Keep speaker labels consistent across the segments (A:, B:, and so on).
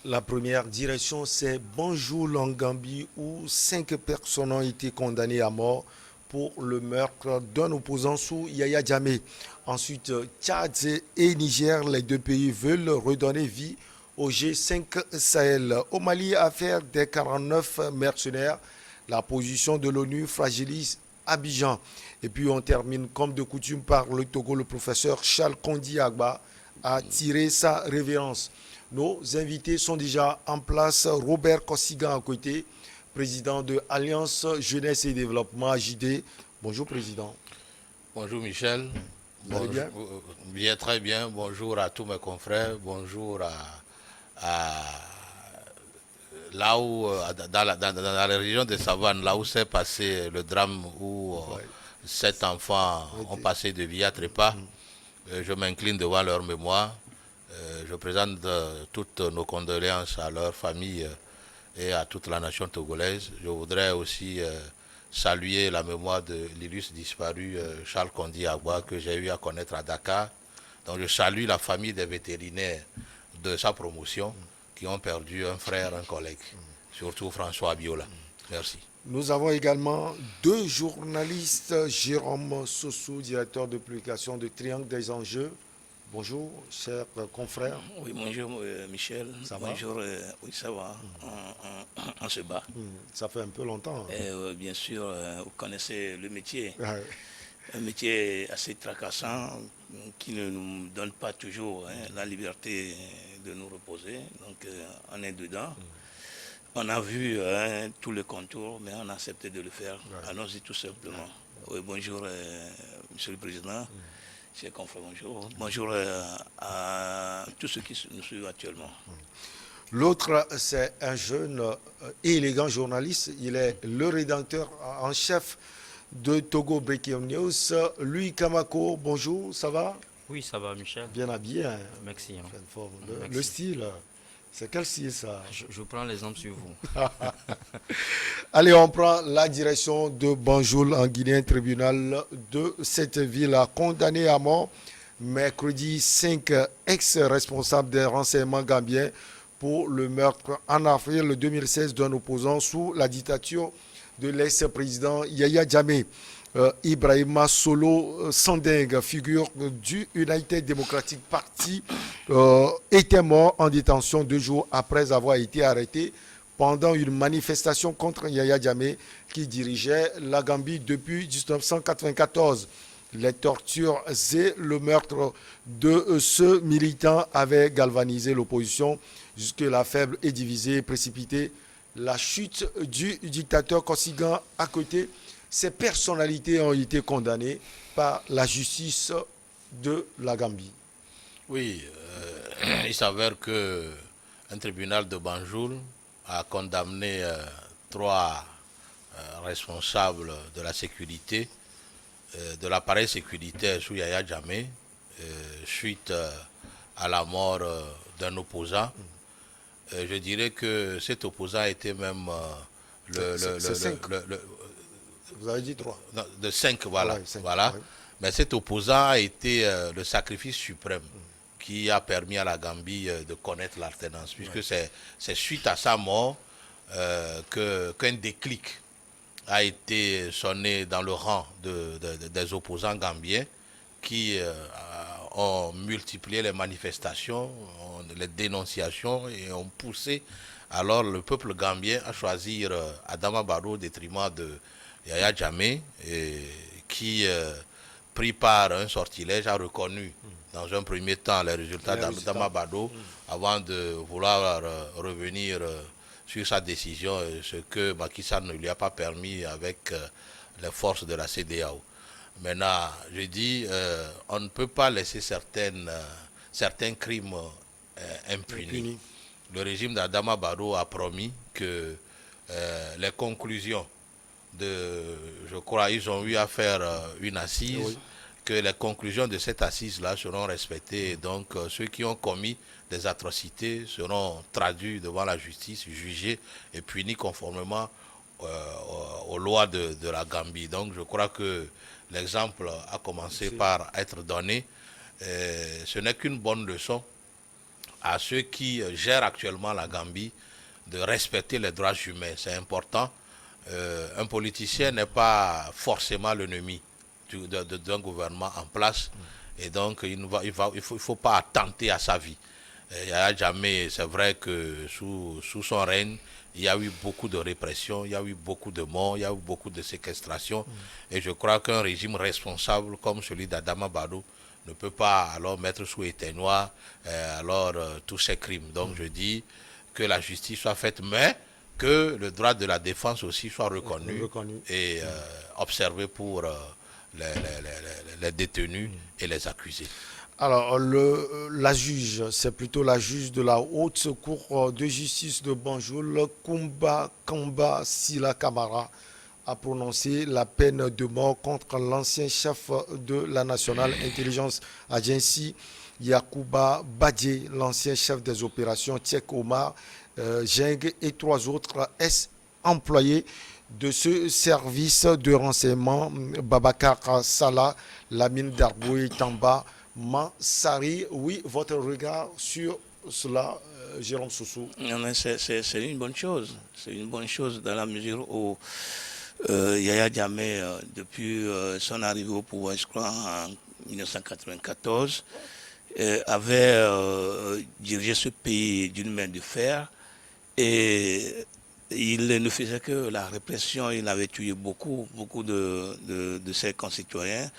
A: La première direction, c'est Banjul en Gambie, où 5 personnes ont été condamnées à mort pour le meurtre d'un opposant sous Yaya Jammeh. Ensuite, Tchad et Niger, les deux pays veulent redonner vie au G5 Sahel. Au Mali, affaire des 49 mercenaires, la position de l'ONU fragilise Abidjan. Et puis on termine comme de coutume par le Togo. Le professeur Charles Kondi Agba a tiré sa révérence. Nos invités sont déjà en place. Robert Kossigan à côté, président de Alliance Jeunesse et Développement JD. Bonjour président.
B: Bonjour Michel.
A: Vous allez bien?
B: Bien, très bien. Bonjour à tous mes confrères. Bonjour à là où, dans la région de Savane, là où s'est passé le drame où
A: Ouais.
B: 7 enfants ont passé de vie à trépas. Je m'incline devant leur mémoire. Je présente toutes nos condoléances à leur famille et à toute la nation togolaise. Je voudrais aussi saluer la mémoire de l'illustre disparu Charles Kondi Agba que j'ai eu à connaître à Dakar. Donc je salue la famille des vétérinaires de sa promotion qui ont perdu un frère, un collègue, surtout François Abiola. Merci.
A: Nous avons également deux journalistes, Jérôme Sossou, directeur de publication de Triangle des enjeux. Bonjour, chers confrères.
C: Oui, bonjour Michel.
A: Ça va?
C: Bonjour, oui, ça va. On se bat.
A: Ça fait un peu longtemps.
C: Et, bien sûr, vous connaissez le métier.
A: Ouais.
C: Un métier assez tracassant qui ne nous donne pas toujours la liberté de nous reposer. Donc, on est dedans. On a vu tous les contours, mais on a accepté de le faire. Allons-y tout simplement. Oui, bonjour, Monsieur le Président. Chers confrères, bonjour. Bonjour à tous ceux qui nous suivent actuellement.
A: L'autre, c'est un jeune et élégant journaliste. Il est le rédacteur en chef de Togo Breaking News. Louis Kamako, bonjour, ça va?
D: Oui, ça va, Michel.
A: Bien habillé, hein?
D: Merci. Hein.
A: Pleine forme.
D: Merci.
A: Le style, c'est quel style ça?
D: Je prends l'exemple sur vous.
A: Allez, on prend la direction de Banjul en Guinée. Un tribunal de cette ville a condamné à mort mercredi 5 ex-responsables des renseignements gambiens pour le meurtre en avril 2016 d'un opposant sous la dictature de l'ex-président Yaya Jammeh. Ibrahima Solo Sandeng, figure du United Democratic Party, était mort en détention 2 jours après avoir été arrêté pendant une manifestation contre Yaya Jammeh qui dirigeait la Gambie depuis 1994. Les tortures et le meurtre de ce militant avaient galvanisé l'opposition jusque-là faible et divisée et précipité la chute du dictateur Kossigan à côté. Ces personnalités ont été condamnées par la justice de la Gambie.
B: Oui, il s'avère que un tribunal de Banjul a condamné 3 responsables de la sécurité, de l'appareil sécuritaire sous Yaya Jammeh, suite à la mort d'un opposant. Je dirais que cet opposant était même
A: Vous avez dit 3.
B: Non, de 5, voilà.
A: Ouais, 5,
B: voilà.
A: ouais.
B: Mais cet opposant a été le sacrifice suprême qui a permis à la Gambie de connaître l'alternance, puisque c'est suite à sa mort qu'un déclic a été sonné dans le rang des opposants gambiens qui ont multiplié les manifestations, les dénonciations et ont poussé alors le peuple gambien à choisir Adama Barrow au détriment de Yaya Jammeh, qui, pris par un sortilège, a reconnu dans un premier temps les résultats d'Adama Barrow avant de vouloir revenir sur sa décision, ce que Macky Sall ne lui a pas permis avec les forces de la CEDEAO. Maintenant, je dis, on ne peut pas laisser certains crimes impunis. Le régime d'Adama Barrow a promis que les conclusions je crois, ils ont eu à faire une assise, oui, que les conclusions de cette assise-là seront respectées. Et donc, ceux qui ont commis des atrocités seront traduits devant la justice, jugés et punis conformément aux lois de la Gambie. Donc, je crois que l'exemple a commencé par être donné. Ce n'est qu'une bonne leçon à ceux qui gèrent actuellement la Gambie de respecter les droits humains. C'est important. Un politicien n'est pas forcément l'ennemi d'un gouvernement en place. Et donc, il ne faut pas attenter à sa vie. Yaya Jammeh, c'est vrai que sous son règne, il y a eu beaucoup de répression, il y a eu beaucoup de morts, il y a eu beaucoup de séquestrations. Et je crois qu'un régime responsable comme celui d'Adama Barrow ne peut pas alors mettre sous éteignoir tous ces crimes. Donc je dis que la justice soit faite, mais que le droit de la défense aussi soit reconnu. Et observé pour les détenus et les accusés.
A: Alors, la juge, c'est plutôt la juge de la Haute Cour de justice de Banjul, Kumba Kamba Sila Kamara, a prononcé la peine de mort contre l'ancien chef de la National Intelligence Agency, Yakuba Badje, l'ancien chef des opérations Tchèque Omar Jeng et 3 autres ex-employés de ce service de renseignement, Babacar Salah, Lamine Darboué Tamba, Mansari. Oui, votre regard sur cela, Jérôme Soussou?
C: C'est une bonne chose. C'est une bonne chose dans la mesure où Yaya Jammeh, depuis son arrivée au pouvoir, je crois, en 1994, avait dirigé ce pays d'une main de fer et il ne faisait que la répression. Il avait tué beaucoup de ses concitoyens.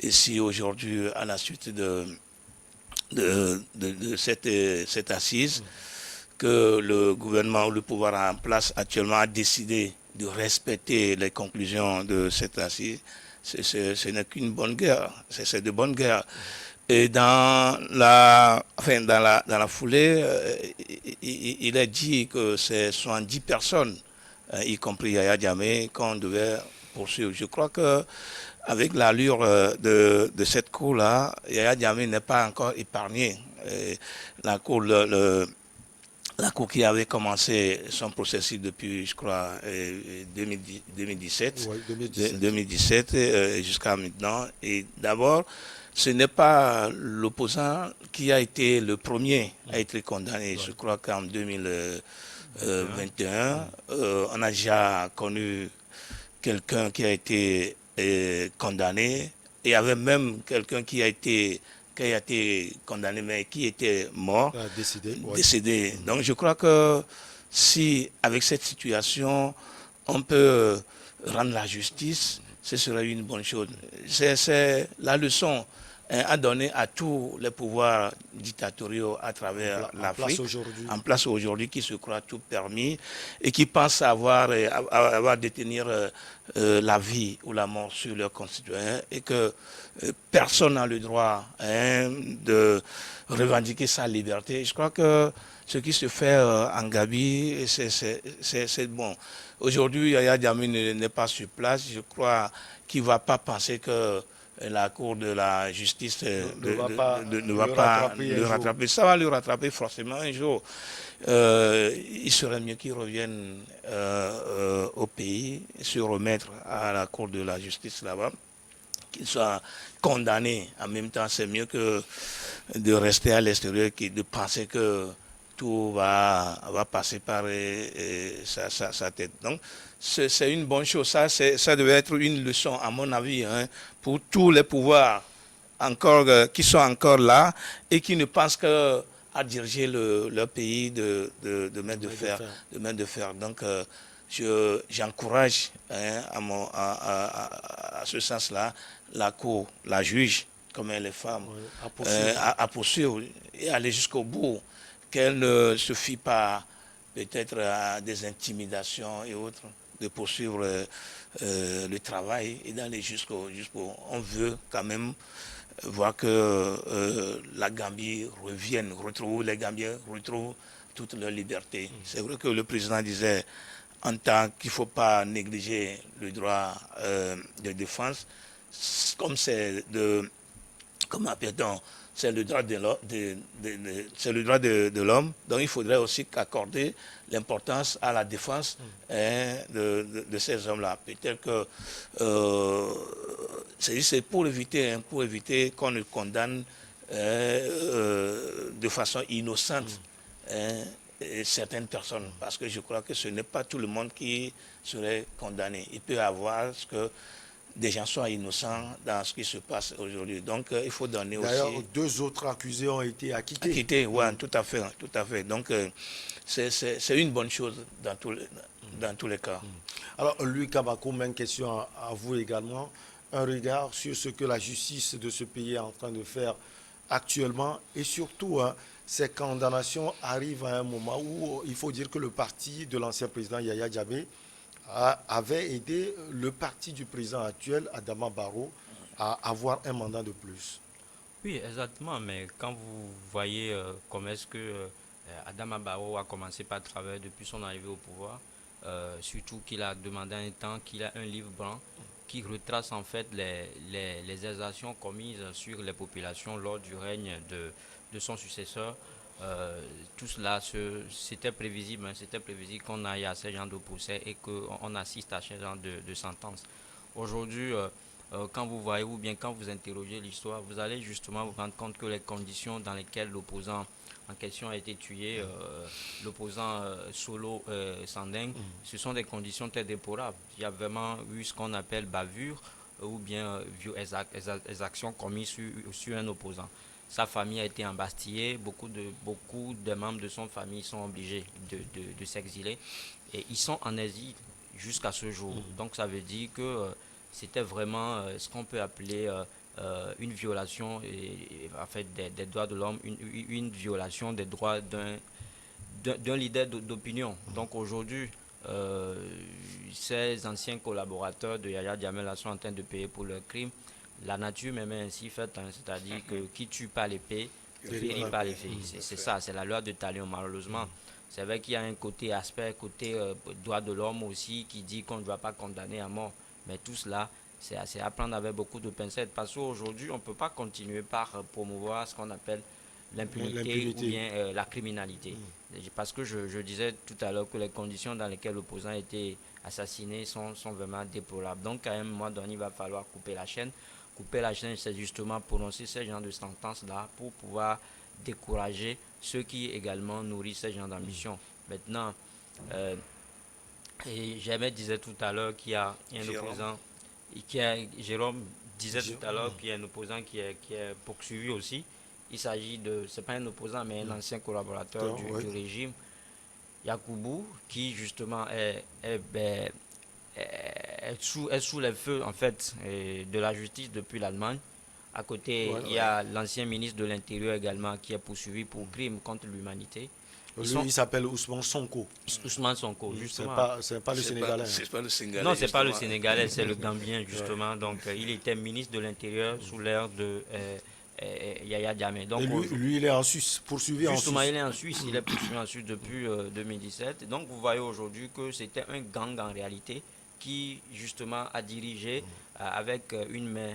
C: Et si aujourd'hui, à la suite de cette assise, que le gouvernement ou le pouvoir en place actuellement a décidé de respecter les conclusions de cette assise, ce n'est qu'une bonne guerre, c'est de bonne guerre. Et dans la foulée, il est dit que c'est 70 personnes, y compris Yaya Jammeh, qu'on devait poursuivre. Je crois que avec l'allure de cette cour-là, Yaya Jammeh n'est pas encore épargné. La cour qui avait commencé son processus depuis, je crois, 2017 jusqu'à maintenant. Et d'abord, ce n'est pas l'opposant qui a été le premier à être condamné. Je crois qu'en 2021, on a déjà connu quelqu'un qui a été condamné, et il y avait même quelqu'un qui a été condamné mais qui était mort, décédé. Donc je crois que si avec cette situation on peut rendre la justice, ce serait une bonne chose. C'est la leçon à donner à tous les pouvoirs dictatoriaux à travers l'Afrique, en place aujourd'hui, qui se croient tout permis et qui pensent avoir détenir la vie ou la mort sur leurs concitoyens, et que personne n'a le droit de revendiquer sa liberté. Je crois que ce qui se fait en Gambie, c'est bon. Aujourd'hui, Yaya Jammeh n'est pas sur place. Je crois qu'il ne va pas penser que la Cour de la justice ne va pas le rattraper. Ça va le rattraper forcément un jour. Il serait mieux qu'il revienne au pays, se remettre à la Cour de la justice là-bas, qu'il soit condamné. En même temps, c'est mieux que de rester à l'extérieur, de penser que tout va passer par sa tête. Donc, c'est une bonne chose. Ça devait être une leçon, à mon avis, pour tous les pouvoirs qui sont encore là et qui ne pensent qu'à diriger leur pays de main de fer. Donc, j'encourage à ce sens-là la cour, la juge, comme elle est femme, à poursuivre et aller jusqu'au bout, qu'elle ne se fie pas peut-être à des intimidations et autres, de poursuivre le travail et d'aller jusqu'au. On veut quand même voir que la Gambie les Gambiens retrouvent toute leur liberté. C'est vrai que le président disait en tant qu'il ne faut pas négliger le droit de défense, comme c'est c'est le droit de l'homme, donc il faudrait aussi accorder l'importance à la défense de ces hommes-là. Peut-être que c'est pour éviter qu'on ne condamne de façon innocente et certaines personnes, parce que je crois que ce n'est pas tout le monde qui serait condamné. Il peut y avoir ce que des gens soient innocents dans ce qui se passe aujourd'hui. Donc, il faut donner aussi...
A: D'ailleurs, 2 autres accusés ont été acquittés.
C: Acquittés, oui, tout à fait, tout à fait. Donc, c'est une bonne chose dans tous les cas.
A: Alors, Louis Kabako, même question à vous également. Un regard sur ce que la justice de ce pays est en train de faire actuellement et surtout, ces condamnations arrivent à un moment où il faut dire que le parti de l'ancien président Yaya Jammeh avait aidé le parti du président actuel, Adama Barrow, à avoir un mandat de plus.
D: Oui, exactement, mais quand vous voyez comment est-ce que Adama Barrow a commencé par travailler depuis son arrivée au pouvoir, surtout qu'il a demandé un temps qu'il a un livre blanc qui retrace en fait les exactions commises sur les populations lors du règne de son successeur. Tout cela, c'était prévisible, hein, c'était prévisible qu'on aille à ce genre de procès et qu'on assiste à ce genre de sentence. Aujourd'hui, quand vous voyez ou bien quand vous interrogez l'histoire, vous allez justement vous rendre compte que les conditions dans lesquelles l'opposant en question a été tué, l'opposant Solo Sandeng, ce sont des conditions très déplorables. Il y a vraiment eu ce qu'on appelle bavure ou bien exactions commises sur un opposant. Sa famille a été embastillée, beaucoup de membres de son famille sont obligés de s'exiler et ils sont en exil jusqu'à ce jour. Donc ça veut dire que c'était vraiment ce qu'on peut appeler une violation en fait, des droits de l'homme, une violation des droits d'un leader d'opinion. Donc aujourd'hui, ces anciens collaborateurs de Yaya Jammeh sont en train de payer pour leurs crimes. La nature même est ainsi faite, hein, c'est-à-dire que qui tue par l'épée, périt par l'épée. C'est ça, c'est la loi de Talion, malheureusement. C'est vrai qu'il y a un côté côté droit de l'homme aussi, qui dit qu'on ne doit pas condamner à mort. Mais tout cela, c'est à prendre avec beaucoup de pincettes. Parce qu'aujourd'hui, on ne peut pas continuer par promouvoir ce qu'on appelle l'impunité ou bien la criminalité. Parce que je disais tout à l'heure que les conditions dans lesquelles l'opposant a été assassiné sont vraiment déplorables. Donc, à un moment donné, il va falloir couper la chaîne. Couper la chaîne, c'est justement prononcer ce genre de sentence-là pour pouvoir décourager ceux qui également nourrissent ce genre d'ambition. Maintenant, et Jamais disait tout à l'heure qu'il y a un opposant, Jérôme disait tout à l'heure qu'il y a un opposant qui est poursuivi aussi. Il s'agit de, c'est pas un opposant, mais un ancien collaborateur du régime, Yakubu, qui justement est sous les feux en fait de la justice depuis l'Allemagne. À côté, il y a l'ancien ministre de l'Intérieur également qui est poursuivi pour crime contre l'humanité.
A: Il s'appelle Ousmane Sonko.
D: Ousmane Sonko, justement.
A: C'est pas le Sénégalais.
C: C'est pas le Sénégalais.
D: Non, c'est pas le Sénégalais, c'est le Gambien, justement. Donc, il était ministre de l'Intérieur sous l'ère de Yaya Jammeh. Donc,
A: lui, il est en Suisse, poursuivi en Suisse.
D: Justement, il est en Suisse, il est poursuivi en Suisse depuis 2017. Donc, vous voyez aujourd'hui que c'était un gang en réalité qui, justement, a dirigé avec une main,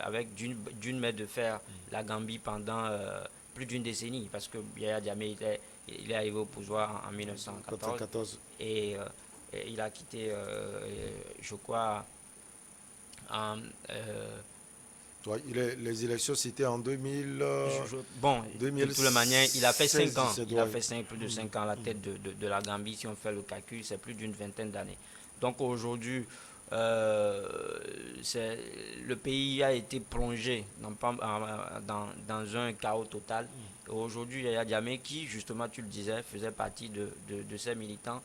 D: avec d'une main de fer la Gambie pendant plus d'une décennie. Parce que Yaya Jammeh il est arrivé au pouvoir en 1914 et il a quitté, je crois,
A: les élections, c'était en 2000.
D: Bon, de toute la manière, il a fait 5 ans. Il a fait plus de 5 ans à la tête de la Gambie. Si on fait le calcul, c'est plus d'une vingtaine d'années. Donc aujourd'hui, le pays a été plongé dans un chaos total. Aujourd'hui, Yaya Jammeh, qui, justement, tu le disais, faisait partie de ces militants,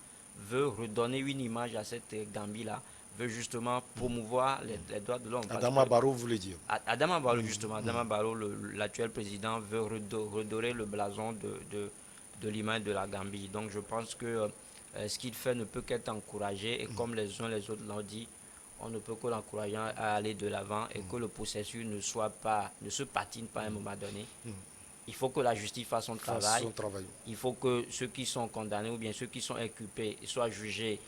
D: veut redonner une image à cette Gambie-là, veut justement promouvoir les droits de l'homme.
A: Adama Barrow voulait dire.
D: Adama Barrow, justement, Adama Barrow, l'actuel président, veut redorer le blason de l'image de la Gambie. Donc je pense que ce qu'il fait ne peut qu'être encouragé, et comme les uns les autres l'ont dit, on ne peut que l'encourager à aller de l'avant et que le processus ne se patine pas à un moment donné. Il faut que la justice fasse son travail. Il faut que ceux qui sont condamnés ou bien ceux qui sont inculpés soient jugés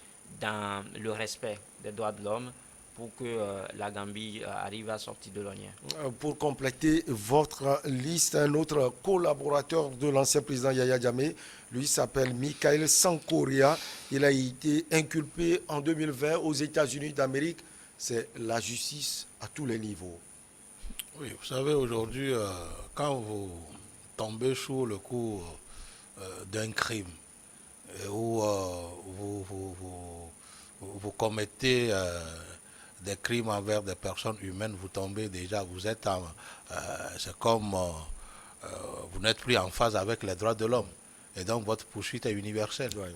D: dans le respect des droits de l'homme pour que la Gambie arrive à sortir de l'ornière.
A: Pour compléter votre liste, un autre collaborateur de l'ancien président Yaya Jammeh, lui s'appelle Michael Sankoria. Il a été inculpé en 2020 aux États-Unis d'Amérique. C'est la justice à tous les niveaux.
B: Oui, vous savez, aujourd'hui, quand vous tombez sous le coup d'un crime où vous commettez des crimes envers des personnes humaines, vous tombez déjà, vous êtes c'est comme vous n'êtes plus en phase avec les droits de l'homme. Et donc votre poursuite est universelle.
A: Ouais.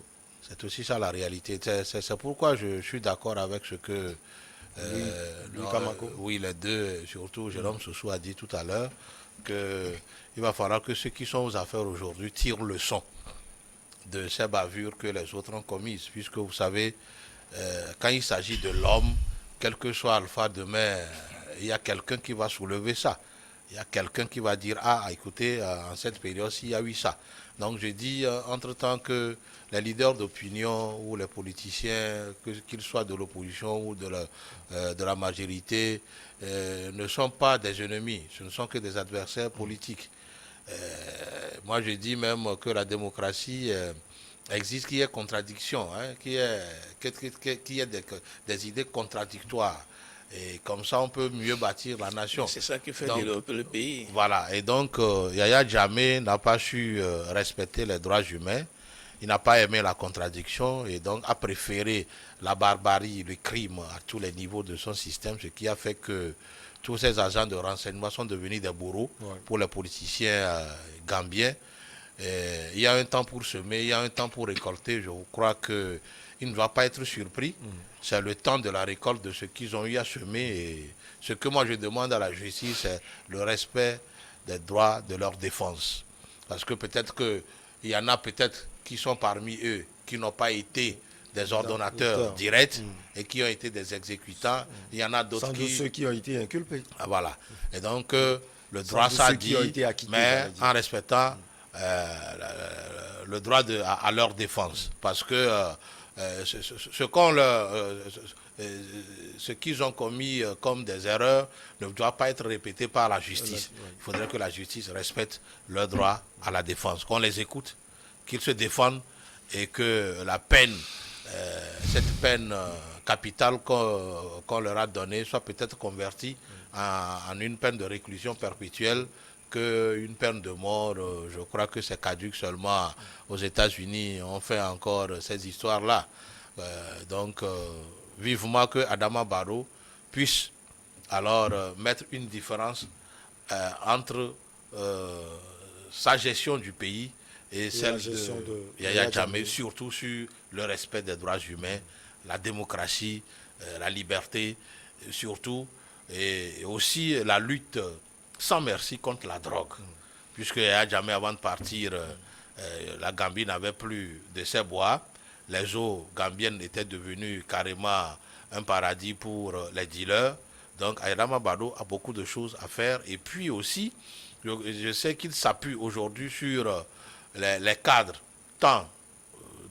B: C'est aussi ça la réalité. C'est pourquoi je suis d'accord avec ce que
A: Louis Kamako.
B: oui, les deux, surtout Jérôme Soussou a dit tout à l'heure, qu'il va falloir que ceux qui sont aux affaires aujourd'hui tirent leçon de ces bavures que les autres ont commises. Puisque vous savez, quand il s'agit de l'homme, quel que soit Alpha demain, il y a quelqu'un qui va soulever ça. Il y a quelqu'un qui va dire, ah, écoutez, en cette période-ci, il y a eu ça. Donc je dis, entre-temps, que les leaders d'opinion ou les politiciens, qu'ils soient de l'opposition ou de la majorité, ne sont pas des ennemis, ce ne sont que des adversaires politiques. Moi, je dis même que la démocratie existe, qu'il y ait contradiction, hein, qu'il y ait des idées contradictoires. Et comme ça, on peut mieux bâtir la nation.
C: C'est ça qui fait
B: Donc,
C: développer le pays.
B: voilà, et donc Yaya Jammeh n'a pas su respecter les droits humains, il n'a pas aimé la contradiction et donc a préféré la barbarie, le crime à tous les niveaux de son système, ce qui a fait que tous ces agents de renseignement sont devenus des bourreaux pour les politiciens gambiens. Il y a un temps pour semer, il y a un temps pour récolter. Je crois qu'il ne va pas être surpris. C'est le temps de la récolte de ce qu'ils ont eu à semer. Et ce que moi je demande à la justice, c'est le respect des droits de leur défense. Parce que peut-être qu'il y en a peut-être qui sont parmi eux, qui n'ont pas été des ordonnateurs directs et qui ont été des exécutants. Il y en a d'autres
A: qui... ceux qui ont été inculpés.
B: Ah, voilà. Et donc, le droit, ça dit, mais en respectant le droit à leur défense. Parce que ce qu'ils ont commis comme des erreurs ne doit pas être répété par la justice. Il faudrait que la justice respecte leur droit à la défense, qu'on les écoute, qu'ils se défendent et que la peine, cette peine capitale qu'on leur a donnée soit peut-être convertie en une peine de réclusion perpétuelle, qu'une peine de mort. Je crois que c'est caduque seulement aux États-Unis. On fait encore ces histoires-là. Donc, vivement que Adama Barrow puisse alors mettre une différence entre sa gestion du pays et celle de Yaya Jammeh, surtout sur le respect des droits humains, la démocratie, la liberté, surtout, et aussi la lutte sans merci contre la drogue. Puisque Yaya Jammeh, avant de partir, la Gambie n'avait plus de ses bois. Les eaux gambiennes étaient devenues carrément un paradis pour les dealers. Donc Adama Barrow a beaucoup de choses à faire. Et puis aussi, je sais qu'il s'appuie aujourd'hui sur les cadres, tant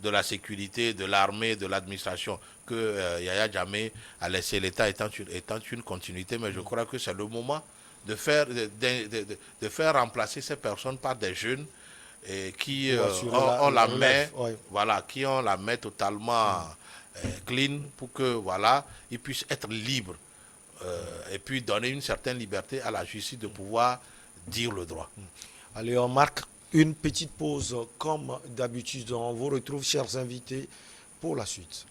B: de la sécurité, de l'armée, de l'administration, que Yaya Jammeh a laissé l'État étant une continuité. Mais je crois que c'est le moment de faire remplacer ces personnes par des jeunes qui ont la main, voilà, qui ont la main totalement clean pour que voilà, ils puissent être libres et puis donner une certaine liberté à la justice de pouvoir dire le droit.
A: Allez, on marque une petite pause comme d'habitude. On vous retrouve, chers invités, pour la suite.